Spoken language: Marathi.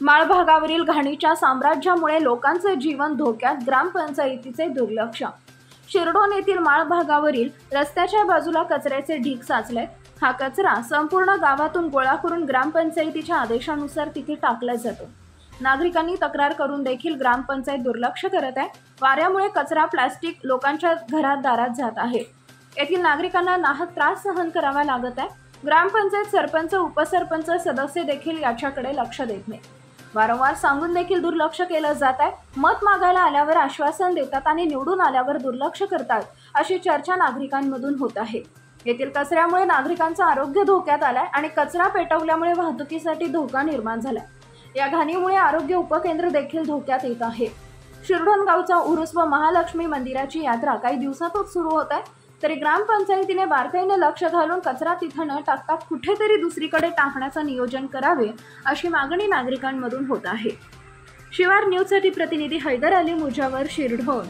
माळ भागावरील घाणीच्या साम्राज्यामुळे लोकांचे जीवन धोक्यात, ग्रामपंचायतीचे दुर्लक्ष। शिरढोण येथील माळ भागावरील रस्त्याच्या बाजूला कचऱ्याचे ढीग साचले। हा कचरा संपूर्ण गावातून गोळा करून ग्रामपंचायतीच्या आदेशानुसार तिथे टाकला जातो। नागरिकांनी तक्रार करून देखील ग्रामपंचायत दुर्लक्ष करत आहे। वाऱ्यामुळे कचरा, प्लास्टिक लोकांच्या घरात दारात जात आहे। येथील नागरिकांना नाहक त्रास सहन करावा लागत आहे। ग्रामपंचायत सरपंच, उपसरपंच, सदस्य देखील याच्याकडे लक्ष देत नाही। वारंवार सांगून देखील दुर्लक्ष केलं जात आहे। मत मागायला आल्यावर आश्वासन देतात आणि निवडून आल्यावर दुर्लक्ष करतात, अशी चर्चा नागरिकांमधून होत आहे। येथील कचऱ्यामुळे नागरिकांचं आरोग्य धोक्यात आलंय आणि कचरा पेटवल्यामुळे वाहतुकीसाठी धोका निर्माण झालाय। या घाणीमुळे आरोग्य उपकेंद्र देखील धोक्यात येत आहे। शिरढोण गावचा उरूस व महालक्ष्मी मंदिराची यात्रा काही दिवसातच सुरू होत आहे, तरी ग्रामपंचायतीने बारकाईने लक्ष घालून कचरा तिथं न टाकता कुठेतरी दुसरीकडे टाकण्याचं नियोजन करावे, अशी मागणी नागरिकांमधून होत आहे। शिवार न्यूजसाठी प्रतिनिधी हैदर अली मुजावर, शिरढोण।